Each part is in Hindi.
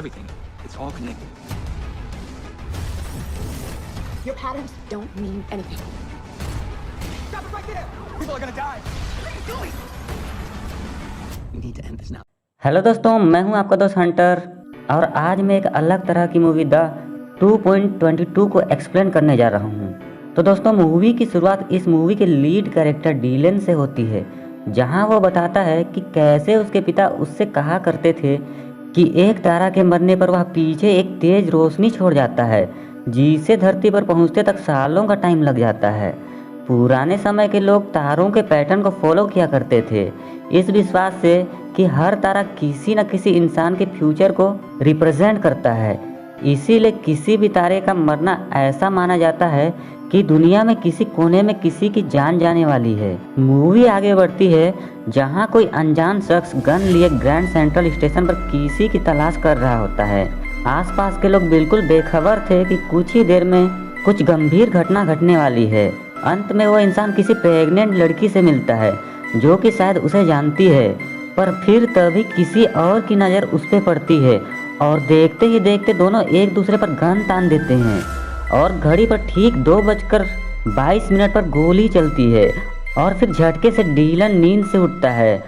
everything. It's all connected. Your patterns don't mean anything. Stop it right there! People are gonna die! What are you doing? We need to end this now. Hello दोस्तों, मैं हूं आपका दोस्त हंटर और आज मैं एक अलग तरह की मूवी द 2.22 को एक्सप्लेन करने जा रहा हूं। तो दोस्तों, मूवी की शुरुआत इस मूवी के लीड कैरेक्टर डीलन से होती है, जहां वो बताता है कि कैसे उसके पिता उससे कहा करते थे कि एक तारा के मरने पर वह पीछे एक तेज रोशनी छोड़ जाता है जिसे धरती पर पहुंचते तक सालों का टाइम लग जाता है। पुराने समय के लोग तारों के पैटर्न को फॉलो किया करते थे, इस विश्वास से कि हर तारा किसी न किसी इंसान के फ्यूचर को रिप्रेजेंट करता है। इसीलिए किसी भी तारे का मरना ऐसा माना जाता है कि दुनिया में किसी कोने में किसी की जान जाने वाली है। मूवी आगे बढ़ती है जहां कोई अनजान शख्स गन लिए ग्रैंड सेंट्रल स्टेशन पर किसी की तलाश कर रहा होता है। आसपास के लोग बिल्कुल बेखबर थे कि कुछ ही देर में कुछ गंभीर घटना घटने वाली है। अंत में वो इंसान किसी प्रेग्नेंट लड़की से मिलता है जो कि शायद उसे जानती है, पर फिर तभी किसी और की नज़र उस पर पड़ती है और देखते ही देखते दोनों एक दूसरे पर गन तान देते हैं और घड़ी पर ठीक 2:22 पर गोली चलती है और फिर झटके से डीलन नींद से उठता है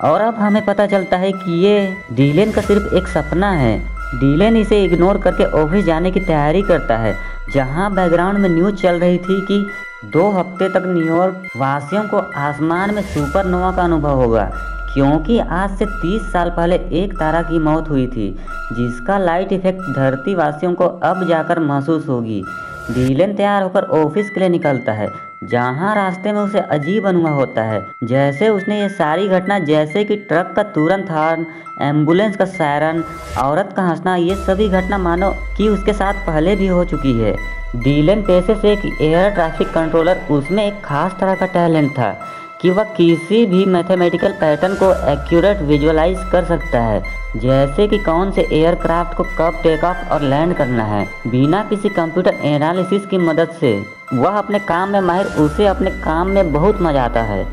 और अब हमें पता चलता है कि ये डीलन का सिर्फ एक सपना है। डीलन इसे इग्नोर करके ऑफिस जाने की तैयारी करता है, जहां बैकग्राउंड में न्यूज़ चल रही थी कि 2 हफ्ते तक न्यूयॉर्क वासियों को आसमान में सुपरनोवा का अनुभव होगा, क्योंकि आज से 30 साल पहले एक तारा की मौत हुई थी जिसका लाइट इफेक्ट धरती वासियों को अब जाकर महसूस होगी। डीलन तैयार होकर ऑफिस के लिए निकलता है, जहां रास्ते में उसे अजीब अनुभव होता है, जैसे उसने ये सारी घटना, जैसे कि ट्रक का तुरंत हॉर्न, एम्बुलेंस का सायरन, औरत का हंसना, ये सभी घटना मानो कि उसके साथ पहले भी हो चुकी है। डीलन पेशे से एक एयर ट्रैफिक कंट्रोलर, उसमें एक खास तरह का टैलेंट था कि वह किसी भी मैथमेटिकल पैटर्न को एक्यूरेट विजुअलाइज कर सकता है, जैसे कि कौन से एयरक्राफ्ट को कब टेक ऑफ और लैंड करना है। बिना किसी कंप्यूटर एनालिसिस की मदद से वह अपने काम में माहिर, उसे अपने काम में बहुत मजा आता है।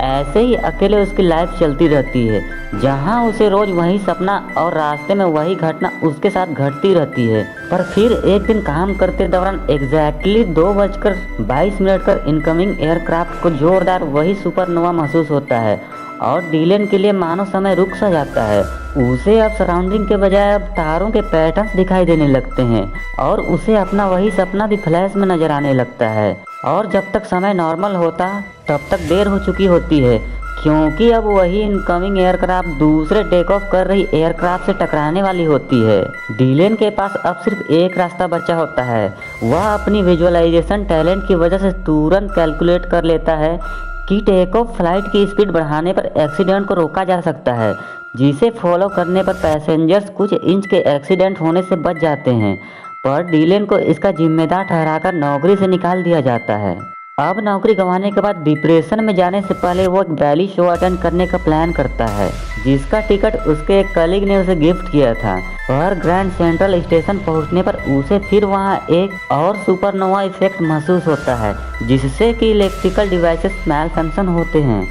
ऐसे ही अकेले उसकी लाइफ चलती रहती है, जहां उसे रोज वही सपना और रास्ते में वही घटना उसके साथ घटती रहती है। पर फिर एक दिन काम करते दौरान एग्जैक्टली 2:22 पर इनकमिंग एयरक्राफ्ट को जोरदार वही सुपरनोवा महसूस होता है और डीलन के लिए मानो समय रुक सा जाता है। उसे अब सराउंडिंग के बजाय अब तारों के पैटर्न्स दिखाई देने लगते हैं और उसे अपना वही सपना भी फ्लैश में नजर आने लगता है। और जब तक समय नॉर्मल होता तब तक देर हो चुकी होती है, क्योंकि अब वही इनकमिंग एयरक्राफ्ट दूसरे टेक ऑफ कर रही एयरक्राफ्ट से टकराने वाली होती है। डीलन के पास अब सिर्फ एक रास्ता बचा होता है। वह अपनी विजुअलाइजेशन टैलेंट की वजह से तुरंत कैलकुलेट कर लेता है कि टेक ऑफ फ्लाइट की स्पीड बढ़ाने पर एक्सीडेंट को रोका जा सकता है, जिसे फॉलो करने पर पैसेंजर्स कुछ इंच के एक्सीडेंट होने से बच जाते हैं। पर डीलन को इसका जिम्मेदार ठहराकर नौकरी से निकाल दिया जाता है। अब नौकरी गंवाने के बाद डिप्रेशन में जाने से पहले वो एक बैली शो अटेंड करने का प्लान करता है, जिसका टिकट उसके एक कलीग ने उसे गिफ्ट किया था। और ग्रैंड सेंट्रल स्टेशन पहुंचने पर उसे फिर वहां एक और सुपरनोवा इफेक्ट महसूस होता है, जिससे कि इलेक्ट्रिकल डिवाइसेस मैल फंक्शन होते हैं।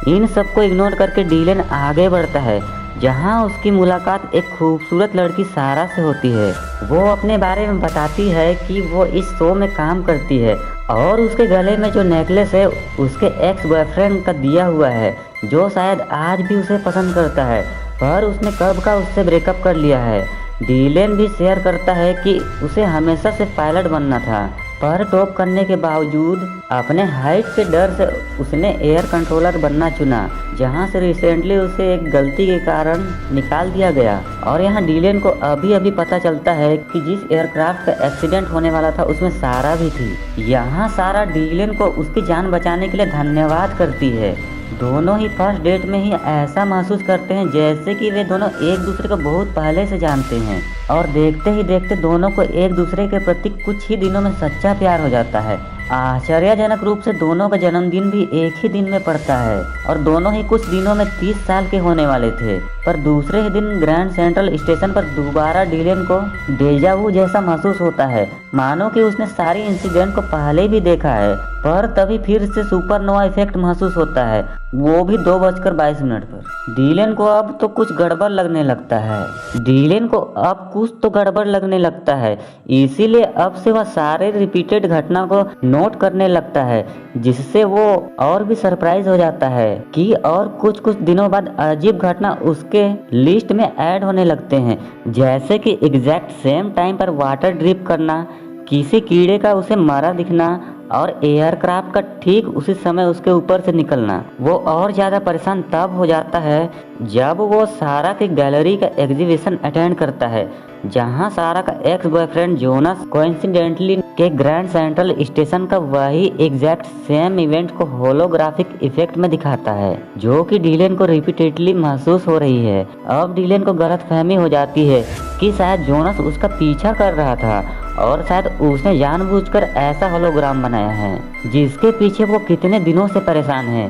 इन सबको इग्नोर करके डीलन आगे बढ़ता है, जहां उसकी मुलाकात एक खूबसूरत लड़की सारा से होती है। वो अपने बारे में बताती है कि वो इस शो में काम करती है और उसके गले में जो नेकलेस है उसके एक्स बॉयफ्रेंड का दिया हुआ है, जो शायद आज भी उसे पसंद करता है, पर उसने कब का उससे ब्रेकअप कर लिया है। डीलन भी शेयर करता है कि उसे हमेशा से पायलट बनना था, पर टॉप करने के बावजूद अपने हाइट के डर से उसने एयर कंट्रोलर बनना चुना, जहां से रिसेंटली उसे एक गलती के कारण निकाल दिया गया। और यहाँ डीलन को अभी अभी पता चलता है कि जिस एयरक्राफ्ट का एक्सीडेंट होने वाला था उसमें सारा भी थी। यहाँ सारा डीलन को उसकी जान बचाने के लिए धन्यवाद करती है। दोनों ही फर्स्ट डेट में ही ऐसा महसूस करते हैं जैसे कि वे दोनों एक दूसरे को बहुत पहले से जानते हैं और देखते ही देखते दोनों को एक दूसरे के प्रति कुछ ही दिनों में सच्चा प्यार हो जाता है। आश्चर्यजनक रूप से दोनों का जन्मदिन भी एक ही दिन में पड़ता है और दोनों ही कुछ दिनों में 30 साल के होने वाले थे। पर दूसरे ही दिन ग्रैंड सेंट्रल स्टेशन पर दोबारा डीलन को डेजा वू जैसा महसूस होता है, मानो कि उसने सारी इंसिडेंट को पहले भी देखा है। पर तभी फिर से सुपरनोवा इफेक्ट महसूस होता है। वो भी 2:22 पर। डीलन को अब तो कुछ गड़बड़ लगने लगता है। डीलन को अब कुछ तो गड़बड़ लगने लगता है, इसीलिए अब से वह सारे रिपीटेड घटना को नोट करने लगता है, जिससे वो और भी सरप्राइज हो जाता है कि और कुछ दिनों बाद अजीब घटना उसके लिस्ट में ऐड होने लगते हैं, जैसे कि एग्जैक्ट सेम टाइम पर वाटर ड्रिप करना, किसी कीड़े का उसे मारा दिखना और एयरक्राफ्ट का ठीक उसी समय उसके ऊपर से निकलना। वो और ज़्यादा परेशान तब हो जाता है जब वो सारा की गैलरी का एग्जीबिशन अटेंड करता है, जहां सारा का एक्स बॉयफ्रेंड जोनस कोइंसिडेंटली के ग्रैंड सेंट्रल स्टेशन का वही एग्जैक्ट सेम इवेंट को होलोग्राफिक इफेक्ट में दिखाता है, जो कि डीलन को रिपीटेडली महसूस हो रही है। अब डीलन को गलतफहमी हो जाती है कि शायद जोनस उसका पीछा कर रहा था और शायद उसने जानबूझकर ऐसा होलोग्राम बनाया है जिसके पीछे वो कितने दिनों से परेशान है।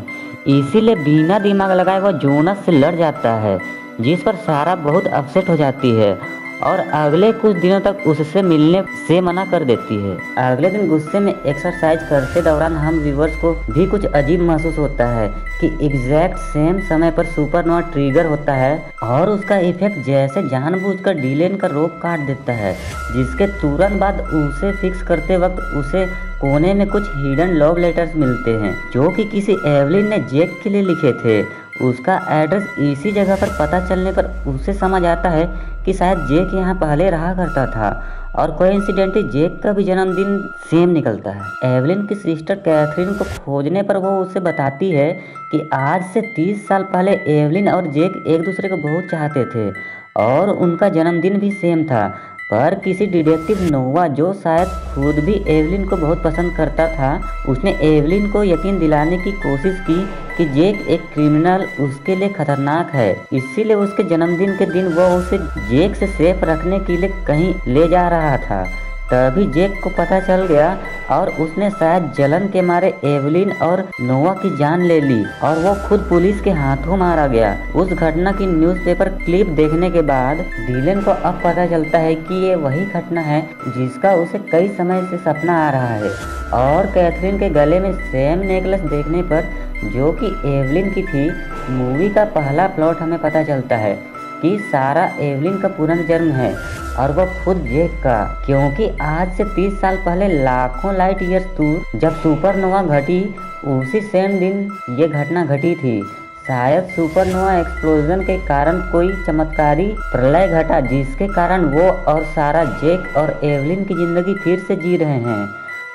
इसीलिए बिना दिमाग लगाए वो जोनस से लड़ जाता है, जिस पर सारा बहुत अपसेट हो जाती है और अगले कुछ दिनों तक उससे मिलने से मना कर देती है। अगले दिन गुस्से में एक्सरसाइज करते दौरान हम व्यूवर्स को भी कुछ अजीब महसूस होता है कि एग्जैक्ट सेम समय पर सुपरनोवा ट्रिगर होता है और उसका इफेक्ट जैसे जानबूझकर डीलन का रोप काट देता है, जिसके तुरंत बाद उसे फिक्स करते वक्त उसे कोने में कुछ हिडन लव लेटर्स मिलते हैं, जो कि किसी एवलिन ने जैक के लिए लिखे थे। उसका एड्रेस इसी जगह पर पता चलने पर उसे समझ आता है कि शायद जैक यहाँ पहले रहा करता था और कोइंसिडेंटली जैक का भी जन्मदिन सेम निकलता है। एवलिन की सिस्टर कैथरीन को खोजने पर वो उसे बताती है कि आज से 30 साल पहले एवलिन और जैक एक दूसरे को बहुत चाहते थे और उनका जन्मदिन भी सेम था, पर किसी डिटेक्टिव नोवा, जो शायद खुद भी एवलिन को बहुत पसंद करता था, उसने एवलिन को यकीन दिलाने की कोशिश की कि जैक एक क्रिमिनल उसके लिए खतरनाक है। इसीलिए उसके जन्मदिन के दिन वो उसे जैक से सेफ रखने के लिए कहीं ले जा रहा था। तभी जैक को पता चल गया और उसने शायद जलन के मारे एवलिन और नोवा की जान ले ली और वो खुद पुलिस के हाथों मारा गया। उस घटना की न्यूज़पेपर क्लिप देखने के बाद डीलन को अब पता चलता है कि ये वही घटना है जिसका उसे कई समय से सपना आ रहा है। और कैथरीन के गले में सेम नेकलेस देखने पर, जो कि एवलिन की थी, मूवी का पहला प्लॉट हमें पता चलता है कि सारा एवलिन का पुनर्जन्म है और वो खुद जैक का, क्योंकि आज से 30 साल पहले लाखों लाइट ईयर्स दूर जब सुपरनोवा घटी, उसी सेम दिन ये घटना घटी थी। शायद सुपरनोवा एक्सप्लोजन के कारण कोई चमत्कारी प्रलय घटा, जिसके कारण वो और सारा जैक और एवलिन की जिंदगी फिर से जी रहे हैं।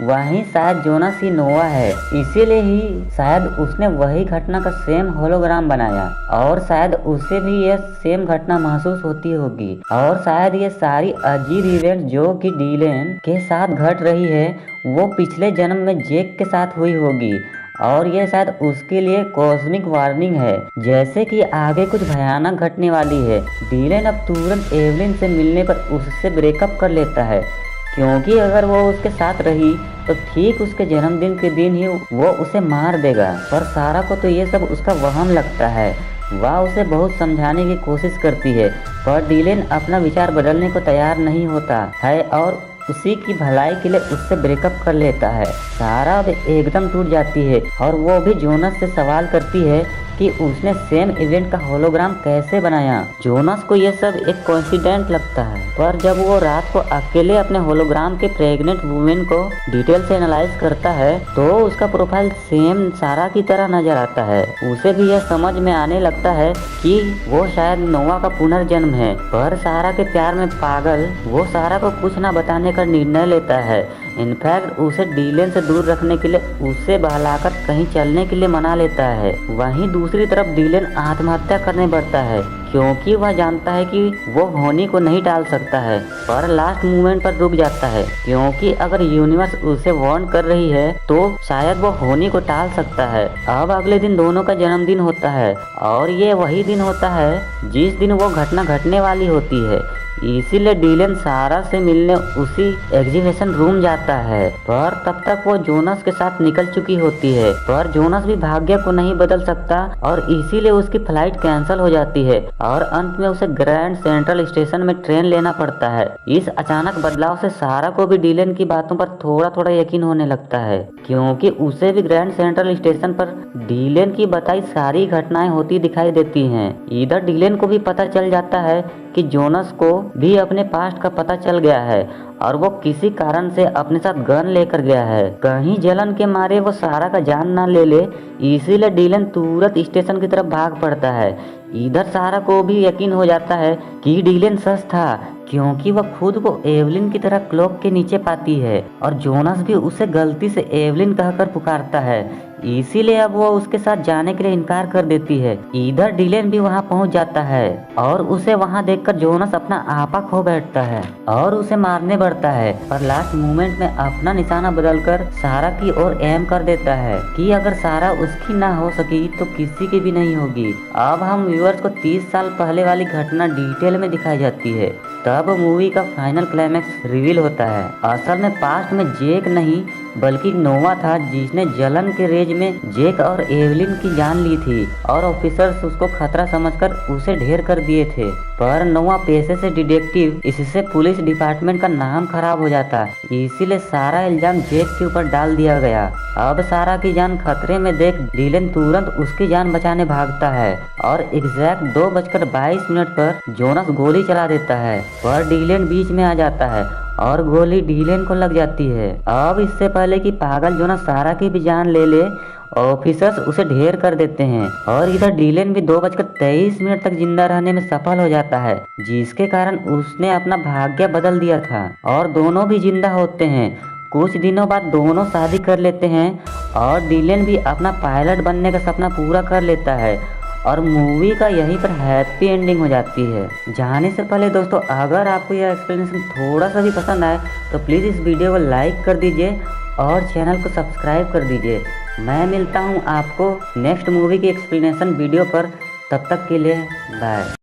वहीं शायद जोनस ही नोवा है, इसीलिए ही शायद उसने वही घटना का सेम होलोग्राम बनाया और शायद उसे भी यह सेम घटना महसूस होती होगी और शायद ये सारी अजीब इवेंट जो कि डीलन के साथ घट रही है वो पिछले जन्म में जैक के साथ हुई होगी और ये शायद उसके लिए कॉस्मिक वार्निंग है, जैसे कि आगे कुछ भयानक घटने वाली है। डीलन अब तुरंत एवलिन से मिलने पर उससे ब्रेकअप कर लेता है, क्योंकि अगर वो उसके साथ रही तो ठीक उसके जन्मदिन के दिन ही वो उसे मार देगा। पर सारा को तो ये सब उसका वहम लगता है। वह उसे बहुत समझाने की कोशिश करती है, पर डीलन अपना विचार बदलने को तैयार नहीं होता है और उसी की भलाई के लिए उससे ब्रेकअप कर लेता है। सारा अब एकदम टूट जाती है और वो भी जोनस से सवाल करती है कि उसने सेम इवेंट का होलोग्राम कैसे बनाया। जोनस को यह सब एक कोइंसिडेंट लगता है, पर जब वो रात को अकेले अपने होलोग्राम के प्रेग्नेंट वुमेन को डिटेल से एनालाइज करता है तो उसका प्रोफाइल सेम सारा की तरह नजर आता है। उसे भी यह समझ में आने लगता है कि वो शायद नोवा का पुनर्जन्म है, पर सारा के प्यार में पागल वो सारा को कुछ न बताने का निर्णय लेता है। इनफैक्ट उसे डीलन से दूर रखने के लिए उसे बहलाकर कहीं चलने के लिए मना लेता है। वहीं दूसरी तरफ डीलन आत्महत्या करने बढ़ता है, क्योंकि वह जानता है कि वो होनी को नहीं टाल सकता है, पर लास्ट मोमेंट पर रुक जाता है, क्योंकि अगर यूनिवर्स उसे वार्न कर रही है तो शायद वो होनी को टाल सकता है। अब अगले दिन दोनों का जन्मदिन होता है और ये वही दिन होता है जिस दिन वो घटना घटने वाली होती है। इसीलिए डीलन सारा से मिलने उसी एग्जीबिशन रूम जाता है, पर तब तक वो जोनस के साथ निकल चुकी होती है। पर जोनस भी भाग्य को नहीं बदल सकता और इसीलिए उसकी फ्लाइट कैंसिल हो जाती है और अंत में उसे ग्रैंड सेंट्रल स्टेशन में ट्रेन लेना पड़ता है। इस अचानक बदलाव से सारा को भी डीलन की बातों पर थोड़ा थोड़ा यकीन होने लगता है, क्योंकि उसे भी ग्रैंड सेंट्रल स्टेशन पर डीलन की बताई सारी घटनाएं होती दिखाई देती हैं। इधर डीलन को भी पता चल जाता है कि जोनस को भी अपने पास्ट का पता चल गया है और वो किसी कारण से अपने साथ गन लेकर गया है, कहीं जलन के मारे वो सारा का जान ना ले ले। इसीलिए डीलन तुरंत स्टेशन की तरफ भाग पड़ता है। इधर सारा को भी यकीन हो जाता है कि डीलन सच था, क्योंकि वह खुद को एवलिन की तरह क्लॉक के नीचे पाती है और जोनस भी उसे गलती से एवलिन कहकर पुकारता है। इसीलिए अब वो उसके साथ जाने के लिए इनकार कर देती है। इधर डीलन भी वहां पहुंच जाता है और उसे वहां देखकर जोनस अपना आपा खो बैठता है और उसे मारने बढ़ता है, पर लास्ट मोमेंट में अपना निशाना बदलकर सारा की ओर एम कर देता है कि अगर सारा उसकी ना हो सकी तो किसी की भी नहीं होगी। अब हम व्यूअर्स को 30 साल पहले वाली घटना डिटेल में दिखाई जाती है। तब मूवी का फाइनल क्लाइमैक्स रिवील होता है। असल में पास्ट में जेक नहीं बल्कि नोवा था जिसने जलन के रेज में जेक और एवलिन की जान ली थी और ऑफिसर्स उसको खतरा समझकर उसे ढेर कर दिए थे। पर नोवा पेशे से डिटेक्टिव, इससे पुलिस डिपार्टमेंट का नाम खराब हो जाता, इसीलिए सारा इल्जाम जेक के ऊपर डाल दिया गया। अब सारा की जान खतरे में देख डीलन तुरंत उसकी जान बचाने भागता है और एग्जैक्ट 2:22 पर जोनस गोली चला देता है, पर डीलन बीच में आ जाता है और गोली डीलन को लग जाती है। अब इससे पहले कि पागल जोनस सारा की भी जान ले ले, ऑफिसर्स उसे ढेर कर देते हैं और इधर डीलन भी 2:23 तक जिंदा रहने में सफल हो जाता है, जिसके कारण उसने अपना भाग्य बदल दिया था और दोनों भी जिंदा होते हैं। कुछ दिनों बाद दोनों शादी कर लेते हैं और डीलन भी अपना पायलट बनने का सपना पूरा कर लेता है और मूवी का यहीं पर हैप्पी एंडिंग हो जाती है। जाने से पहले दोस्तों, अगर आपको यह एक्सप्लेनेशन थोड़ा सा भी पसंद आए तो प्लीज़ इस वीडियो को लाइक कर दीजिए और चैनल को सब्सक्राइब कर दीजिए। मैं मिलता हूँ आपको नेक्स्ट मूवी की एक्सप्लेनेशन वीडियो पर, तब तक के लिए बाय।